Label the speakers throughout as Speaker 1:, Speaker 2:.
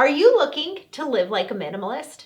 Speaker 1: Are you looking to live like a minimalist?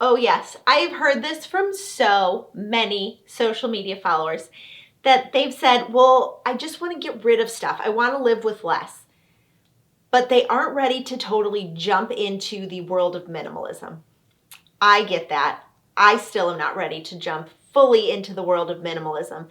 Speaker 1: Oh yes, I've heard this from so many social media followers that they've said, well, I just want to get rid of stuff. I want to live with less. But they aren't ready to totally jump into the world of minimalism. I get that. I still am not ready to jump fully into the world of minimalism.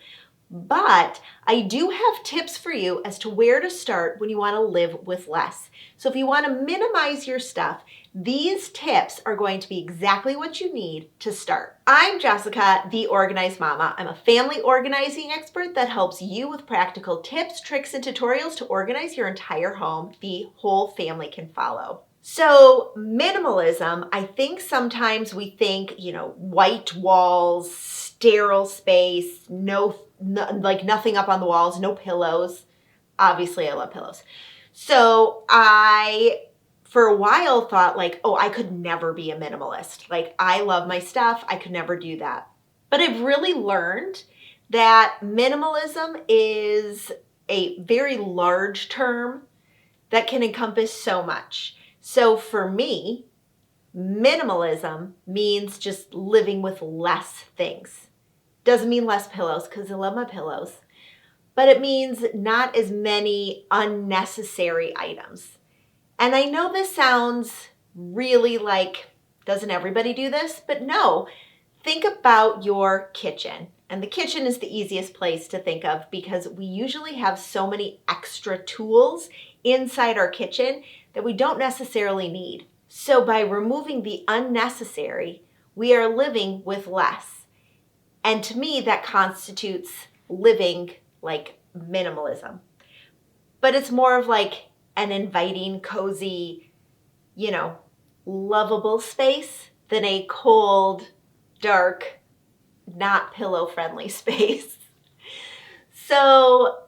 Speaker 1: But I do have tips for you as to where to start when you want to live with less. So if you want to minimize your stuff, these tips are going to be exactly what you need to start. I'm Jessica, the Organized Mama. I'm a family organizing expert that helps you with practical tips, tricks, and tutorials to organize your entire home the whole family can follow. So minimalism, I think sometimes we think, white walls, sterile space, like nothing up on the walls, no pillows. Obviously, I love pillows. So I, for a while, thought I could never be a minimalist. Like, I love my stuff. I could never do that. But I've really learned that minimalism is a very large term that can encompass so much. So for me, minimalism means just living with less things. Doesn't mean less pillows, because I love my pillows, but it means not as many unnecessary items. And I know this sounds really like, doesn't everybody do this? But no, think about your kitchen. And the kitchen is the easiest place to think of because we usually have so many extra tools inside our kitchen that we don't necessarily need. So by removing the unnecessary, we are living with less. And to me, that constitutes living like minimalism. But it's more of like an inviting, cozy, lovable space than a cold, dark, not pillow-friendly space. So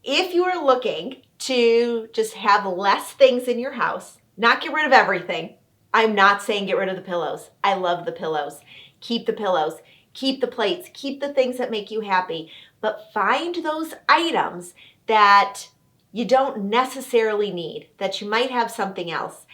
Speaker 1: if you are looking to just have less things in your house, not get rid of everything. I'm not saying get rid of the pillows. I love the pillows. Keep the pillows. Keep the plates. Keep the things that make you happy. But find those items that you don't necessarily need, that you might have something else.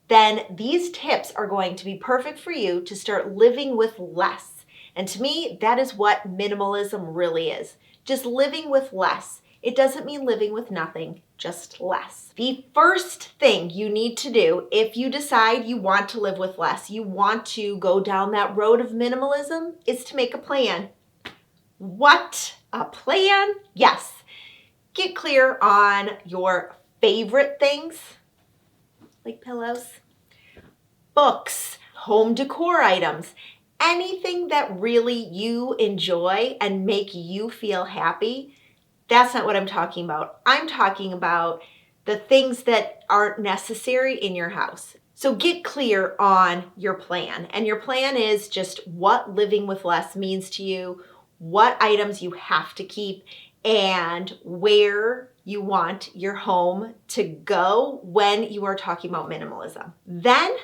Speaker 1: Then these tips are going to be perfect for you to start living with less. And to me, that is what minimalism really is. Just living with less. It doesn't mean living with nothing, just less. The first thing you need to do if you decide you want to live with less, you want to go down that road of minimalism, is to make a plan. What? A plan? Yes. Get clear on your favorite things, like pillows, books, home decor items, anything that really you enjoy and make you feel happy. That's not what I'm talking about. I'm talking about the things that aren't necessary in your house. So get clear on your plan. And your plan is just what living with less means to you, what items you have to keep, and where you want your home to go when you are talking about minimalism. Then,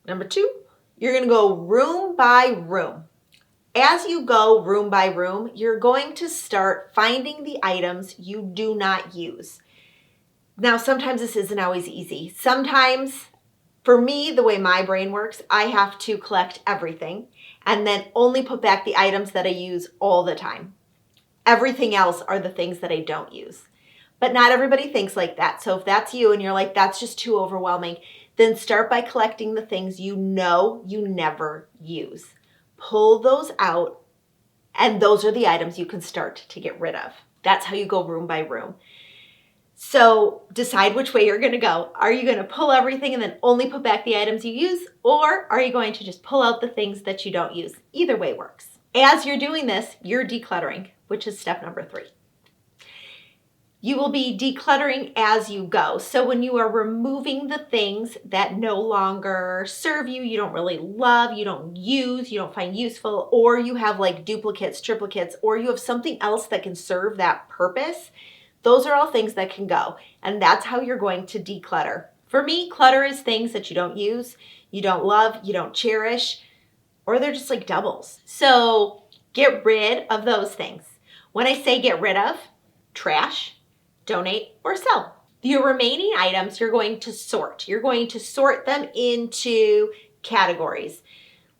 Speaker 1: number 2, you're going to go room by room. As you go room by room, you're going to start finding the items you do not use. Now, sometimes this isn't always easy. Sometimes, for me, the way my brain works, I have to collect everything and then only put back the items that I use all the time. Everything else are the things that I don't use. But not everybody thinks like that. So if that's you and you're like, that's just too overwhelming, then start by collecting the things you know you never use. Pull those out, and those are the items you can start to get rid of. That's how you go room by room. So decide which way you're going to go. Are you going to pull everything and then only put back the items you use? Or are you going to just pull out the things that you don't use? Either way works. As you're doing this, you're decluttering, which is step number 3. You will be decluttering as you go. So when you are removing the things that no longer serve you, you don't really love, you don't use, you don't find useful, or you have like duplicates, triplicates, or you have something else that can serve that purpose, those are all things that can go. And that's how you're going to declutter. For me, clutter is things that you don't use, you don't love, you don't cherish, or they're just like doubles. So get rid of those things. When I say get rid of, trash, donate, or sell. Your remaining items, you're going to sort. You're going to sort them into categories.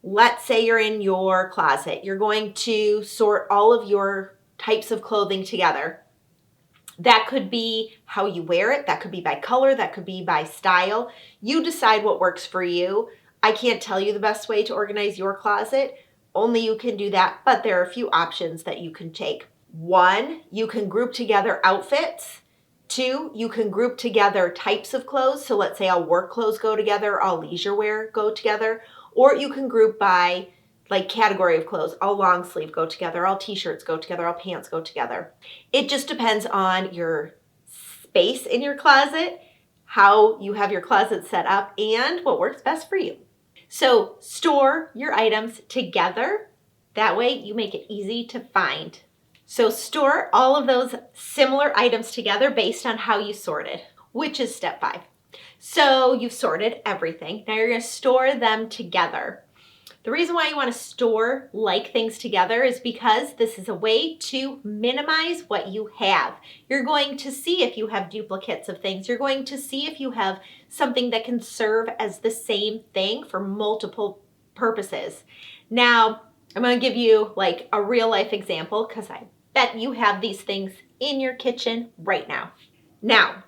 Speaker 1: Let's say you're in your closet. You're going to sort all of your types of clothing together. That could be how you wear it. That could be by color. That could be by style. You decide what works for you. I can't tell you the best way to organize your closet. Only you can do that, but there are a few options that you can take. One, you can group together outfits. Two, you can group together types of clothes. So let's say all work clothes go together, all leisure wear go together. Or you can group by like category of clothes. All long sleeve go together, all t-shirts go together, all pants go together. It just depends on your space in your closet, how you have your closet set up, and what works best for you. So store your items together. That way you make it easy to find. So store all of those similar items together based on how you sorted, which is step 5. So you've sorted everything. Now you're going to store them together. The reason why you want to store like things together is because this is a way to minimize what you have. You're going to see if you have duplicates of things. You're going to see if you have something that can serve as the same thing for multiple purposes. Now, I'm going to give you like a real life example because I bet you have these things in your kitchen right now. Now,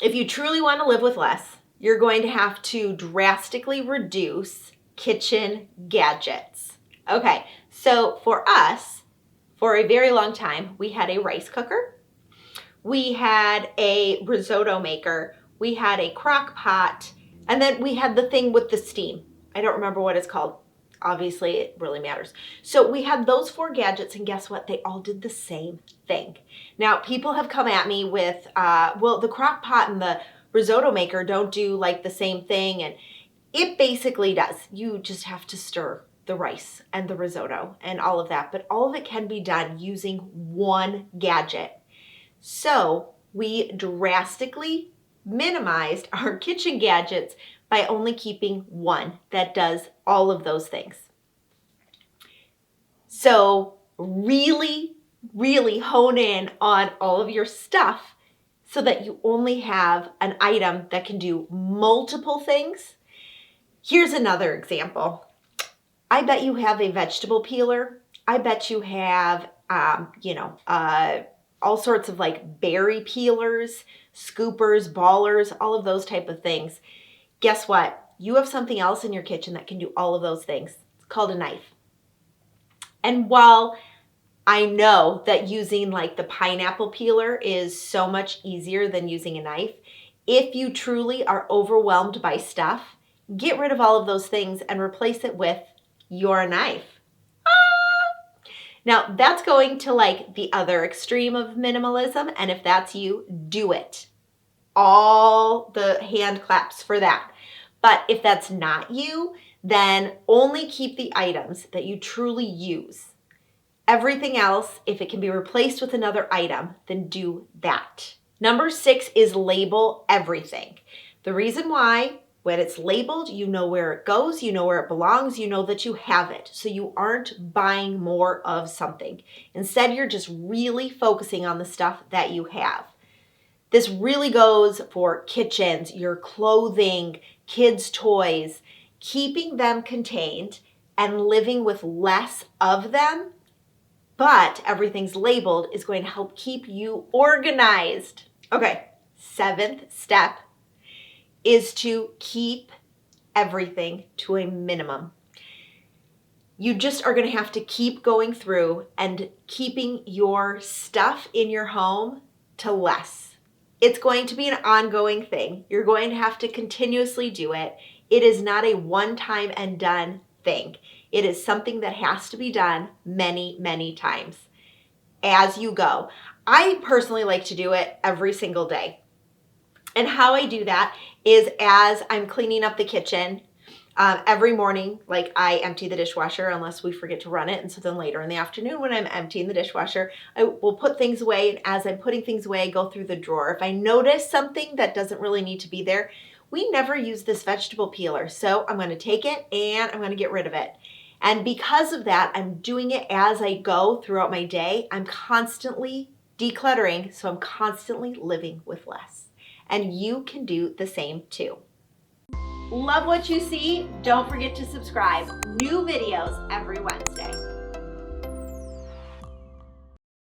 Speaker 1: if you truly want to live with less, you're going to have to drastically reduce kitchen gadgets. Okay, so for us, for a very long time, we had a rice cooker, we had a risotto maker, we had a crock pot, and then we had the thing with the steam. I don't remember what it's called. Obviously, it really matters. So we had those 4 gadgets, and guess what? They all did the same thing. Now, people have come at me with, well, the crock pot and the risotto maker don't do like the same thing, and it basically does. You just have to stir the rice and the risotto and all of that, but all of it can be done using one gadget. So we drastically minimized our kitchen gadgets by only keeping one that does all of those things. So really, really hone in on all of your stuff so that you only have an item that can do multiple things. Here's another example. I bet you have a vegetable peeler. I bet you have, all sorts of like berry peelers, scoopers, ballers, all of those type of things. Guess what? You have something else in your kitchen that can do all of those things. It's called a knife. And while I know that using like the pineapple peeler is so much easier than using a knife, if you truly are overwhelmed by stuff, get rid of all of those things and replace it with your knife. Now that's going to like the other extreme of minimalism, and if that's you, do it. All the hand claps for that. But if that's not you, then only keep the items that you truly use. Everything else, if it can be replaced with another item, then do that. Number 6 is label everything. The reason why, when it's labeled, you know where it goes, you know where it belongs, you know that you have it. So you aren't buying more of something. Instead, you're just really focusing on the stuff that you have. This really goes for kitchens, your clothing, kids' toys. Keeping them contained and living with less of them, but everything's labeled, is going to help keep you organized. Okay, 7th step is to keep everything to a minimum. You just are going to have to keep going through and keeping your stuff in your home to less. It's going to be an ongoing thing. You're going to have to continuously do it. It is not a one-time and done thing. It is something that has to be done many, many times as you go. I personally like to do it every single day. And how I do that is as I'm cleaning up the kitchen, every morning, like I empty the dishwasher unless we forget to run it. And so then later in the afternoon when I'm emptying the dishwasher, I will put things away. And as I'm putting things away, I go through the drawer. If I notice something that doesn't really need to be there, we never use this vegetable peeler. So I'm going to take it and I'm going to get rid of it. And because of that, I'm doing it as I go throughout my day. I'm constantly decluttering, so I'm constantly living with less. and you can do the same too. Love what you see? Don't forget to subscribe. New videos every Wednesday.